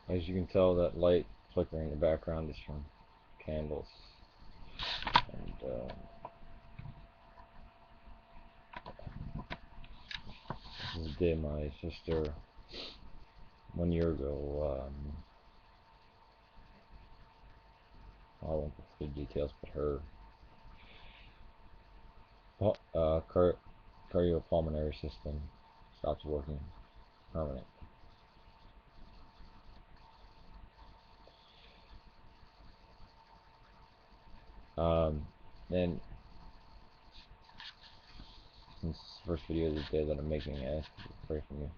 As you can tell, that light flickering in the background is from candles. And this is the day my sister, 1 year ago, I won't go through the details, but her cardiopulmonary system stops working permanently. And since it's the first video of the day that I'm making, I ask you to pray for me.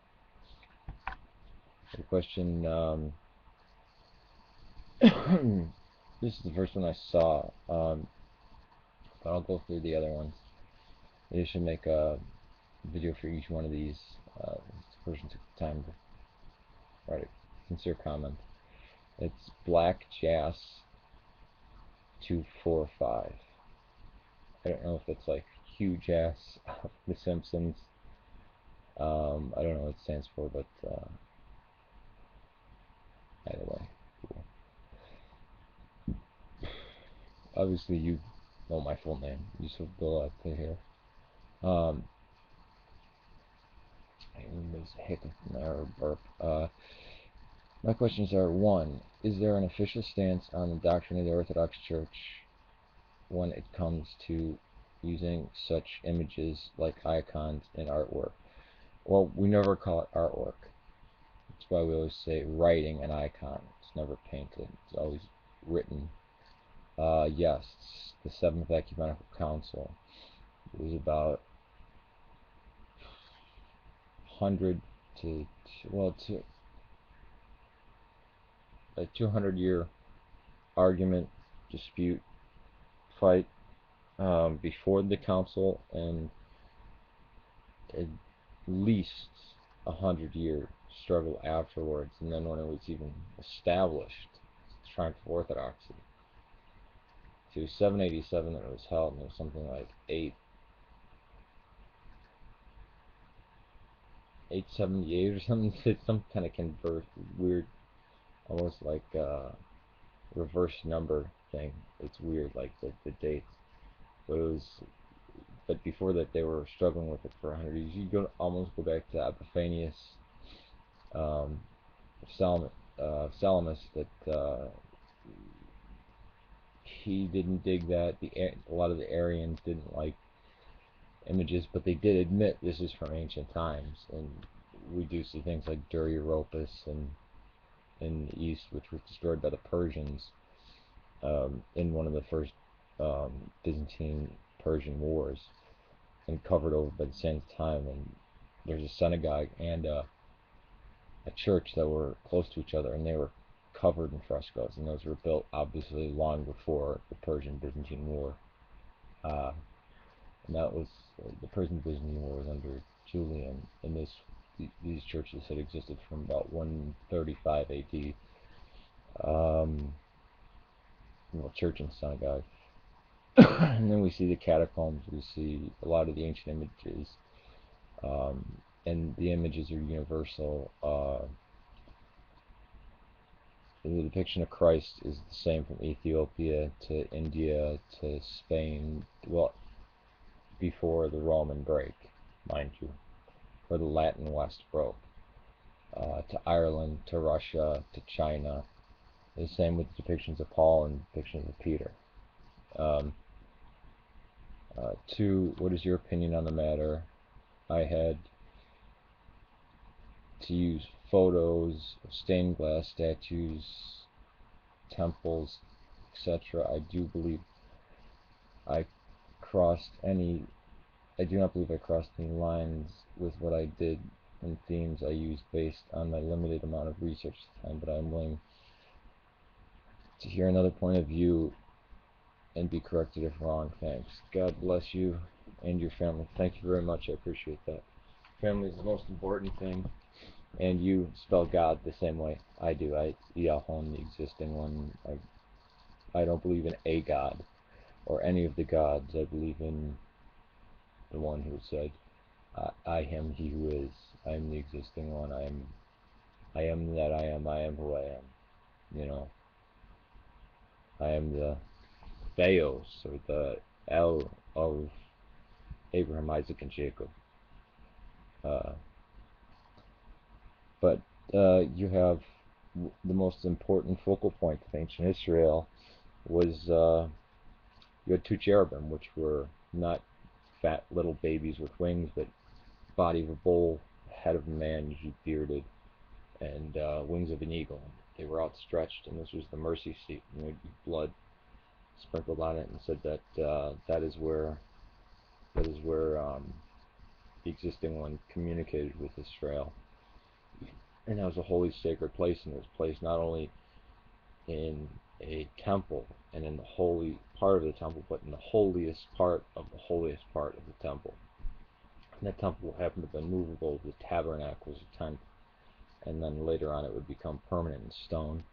The question, this is the first one I saw, but I'll go through the other ones. Maybe I should make a video for each one of these. This person took the time to write a sincere comment. It's Blackjas245. I don't know if it's like huge ass of The Simpsons. I don't know what it stands for, but either way, cool. Obviously, you know my full name, Yusuf Al-Tahir. There's a hiccup in there, or burp. My questions are: 1. Is there an official stance on the doctrine of the Orthodox Church when it comes to using such images like icons in artwork? Well, we never call it artwork. That's why we always say writing an icon. It's never painted. It's always written. Yes, the Seventh Ecumenical Council. It was about 100 to, well, to a 200-year argument, dispute, fight before the council, and at least 100-year struggle afterwards. And then when it was even established, Triumph of Orthodoxy, to 787 that it was held, and it was something like 878 or something. It's some kind of convert weird, almost like reverse number thing. It's weird, like the dates. But it was, but before that, they were struggling with it for 100 years. You almost go back to Epiphanius, um, Salamis, that he didn't dig that. A lot of the Arians didn't like images, but they did admit this is from ancient times. And we do see things like Dur Europus and in the east, which was destroyed by the Persians in one of the first Byzantine-Persian wars, and covered over by the same time. And there's a synagogue and a church that were close to each other, and they were covered in frescoes, and those were built obviously long before the Persian-Byzantine War. And that was the Persian-Byzantine War was under Julian, and these churches had existed from about 135 AD. Well, church and synagogue. And then we see the catacombs. We see a lot of the ancient images, and the images are universal. The depiction of Christ is the same from Ethiopia to India to Spain. Well, before the Roman break, mind you, or the Latin West broke, to Ireland, to Russia, to China. The same with depictions of Paul and depictions of Peter. 2. What is your opinion on the matter? I had to use photos of stained glass statues, temples, etc. I do not believe I crossed any lines with what I did and themes I used based on my limited amount of research time, but I am willing to hear another point of view and be corrected if wrong. Thanks. God bless you and your family. Thank you very much. I appreciate that. Family is the most important thing. And you spell God the same way I do. Yahon, the existing one. I don't believe in a God or any of the gods. I believe in the one who said, I am he who is. I am the existing one. I am I am that I am who I am. You know, I am the Theos, or the El of Abraham, Isaac, and Jacob. Uh, but you have the most important focal point of ancient Israel was you had two cherubim, which were not fat little babies with wings, but body of a bull, head of a man, usually bearded, and wings of an eagle. They were outstretched, and this was the mercy seat, and there would be blood sprinkled on it, and said that that is where the existing one communicated with Israel. And that was a holy sacred place, and it was placed not only in a temple and in the holy part of the temple, but in the holiest part of the holiest part of the temple. And that temple happened to be movable. The tabernacle was a tent, and then later on it would become permanent in stone.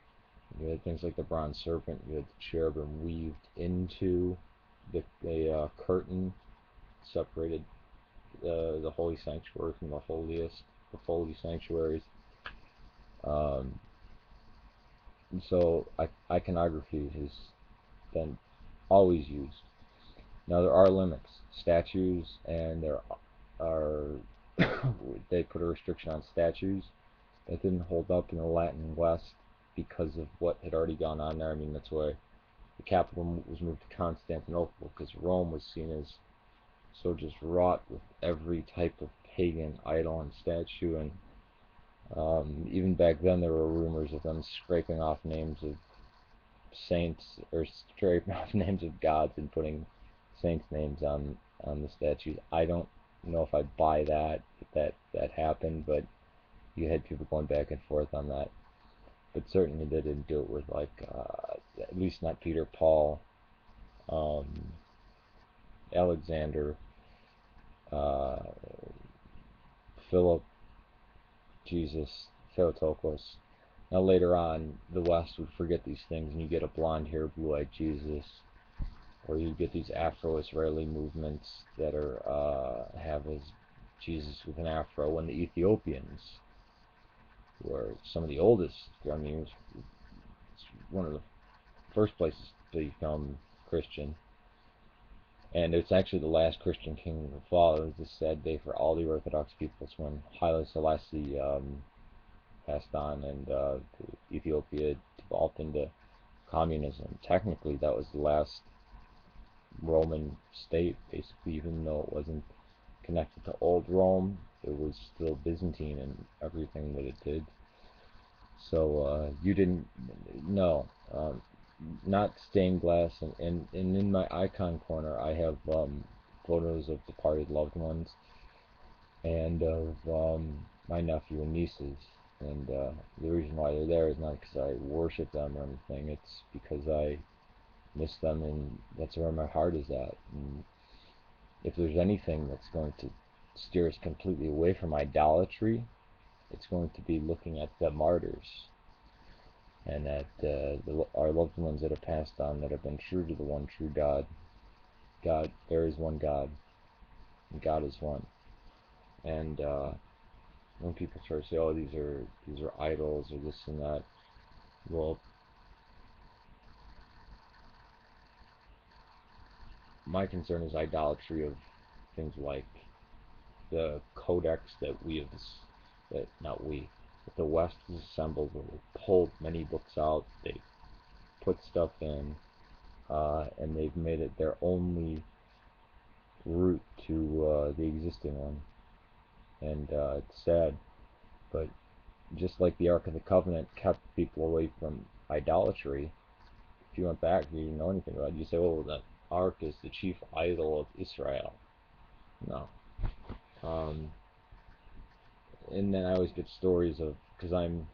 You had things like the bronze serpent. You had the cherubim weaved into the curtain, separated the holy sanctuary from the holiest of holy sanctuaries. Um, so iconography has been always used. Now there are limits. Statues, and there are they put a restriction on statues that didn't hold up in the Latin West because of what had already gone on there. I mean, that's why the capital was moved to Constantinople, because Rome was seen as so just wrought with every type of pagan idol and statue. And even back then there were rumors of them scraping off names of saints, or scraping off names of gods and putting saints' names on the statues. I don't know if I buy that happened, but you had people going back and forth on that. But certainly they didn't do it with, like, at least not Peter, Paul, um, Alexander, uh, Philip, Jesus, Theotokos. Now later on, the West would forget these things, and you get a blonde-haired, blue-eyed Jesus, or you get these Afro-Israeli movements that have as Jesus with an afro. When the Ethiopians were some of the oldest, I mean, it's one of the first places to become Christian, and it's actually the last Christian kingdom to fall. It was a sad day for all the Orthodox peoples when Haile Selassie passed on, and Ethiopia devolved into communism. Technically, that was the last Roman state, basically, even though it wasn't connected to old Rome, it was still Byzantine in everything that it did. So you didn't know. Not stained glass, and in my icon corner I have photos of departed loved ones, and of my nephew and nieces. And the reason why they're there is not because I worship them or anything. It's because I miss them, and that's where my heart is at. And if there's anything that's going to steer us completely away from idolatry, it's going to be looking at the martyrs, and at our loved ones that have passed on, that have been true to the one true God. God, there is one God, and God is one. And when people try to say, "Oh, these are idols," or this and that, well, my concern is idolatry of things like the codex that we have, that not we, but the West has assembled, where they pulled many books out, they put stuff in, and they've made it their only route to the existing one. And it's sad, but just like the Ark of the Covenant kept people away from idolatry, if you went back and you didn't know anything about it, you say, "Oh, the Ark is the chief idol of Israel." No. Um, and then I always get stories of, because I'm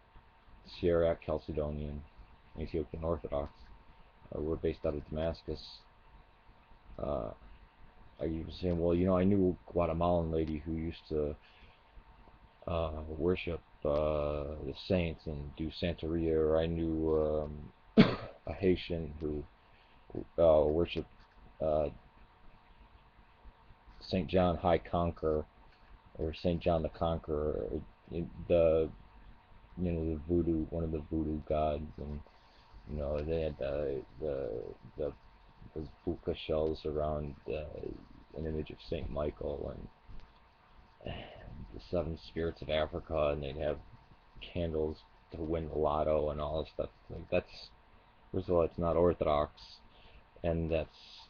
Syriac Chalcedonian, Ethiopian Orthodox, we're based out of Damascus. Uh, I was saying, well, I knew a Guatemalan lady who used to worship the saints and do Santeria, or I knew a Haitian who worshiped uh, Saint John High Conqueror, or Saint John the Conqueror. The the voodoo, one of the voodoo gods, and they had the those puka shells around an image of Saint Michael, and the seven spirits of Africa, and they'd have candles to win the lotto and all this stuff. Like, that's, first of all, it's not orthodox, and that's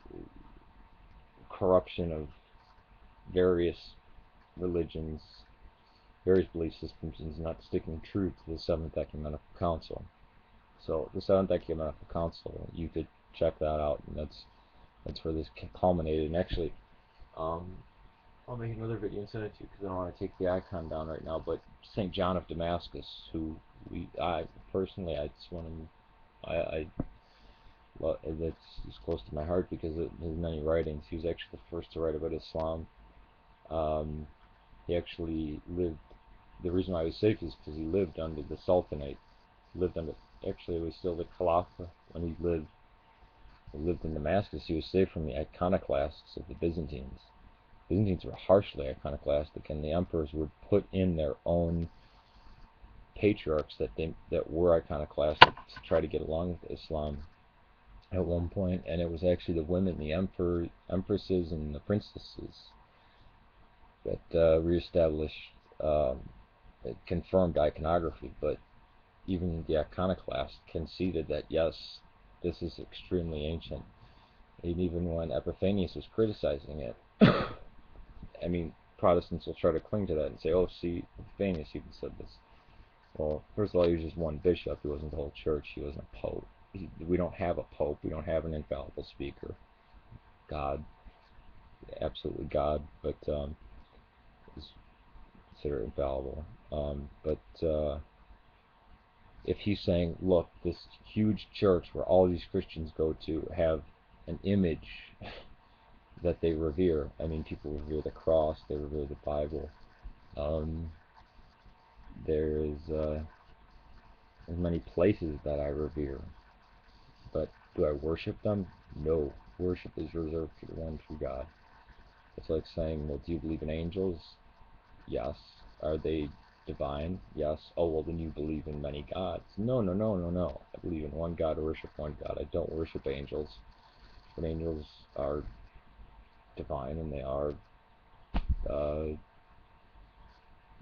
corruption of various religions, various belief systems, is not sticking true to the Seventh Ecumenical Council. So the Seventh Ecumenical Council, you could check that out, and that's where this culminated. And actually, I'll make another video and send it to you because I don't want to take the icon down right now. But Saint John of Damascus, who I personally, I just want to, that's close to my heart because of his many writings. He was actually the first to write about Islam. He actually lived. The reason why he was safe is because he lived under the Sultanate. Actually, it was still the Khalifa when he lived. He lived in Damascus. He was safe from the iconoclasts of the Byzantines. The Byzantines were harshly iconoclastic, and the emperors would put in their own patriarchs that were iconoclastic to try to get along with Islam at one point. And it was actually the women, the empresses, and the princesses that reestablished, it confirmed iconography. But even the iconoclasts conceded that yes, this is extremely ancient. And even when Epiphanius was criticizing it, I mean, Protestants will try to cling to that and say, oh, see, Epiphanius even said this. Well, first of all, he was just one bishop. He wasn't the whole church. He wasn't a pope. We don't have a pope. We don't have an infallible speaker. God, absolutely God, but is considered infallible. But if he's saying, look, this huge church where all these Christians go to have an image that they revere. I mean, people revere the cross, they revere the Bible. There's many places that I revere, but do I worship them? No. Worship is reserved for the one true God. It's like saying, well, do you believe in angels? Yes. Are they divine? Yes. Oh, well, then you believe in many gods. No, no, no, no, no. I believe in one God, worship one God. I don't worship angels, but angels are divine, and they are,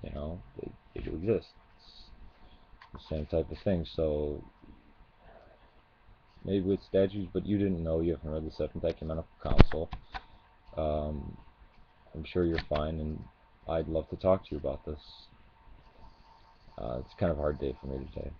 they do exist. It's the same type of thing. So maybe with statues, but you didn't know. You haven't read the Seventh Ecumenical Council. I'm sure you're fine, and I'd love to talk to you about this. It's kind of a hard day for me today.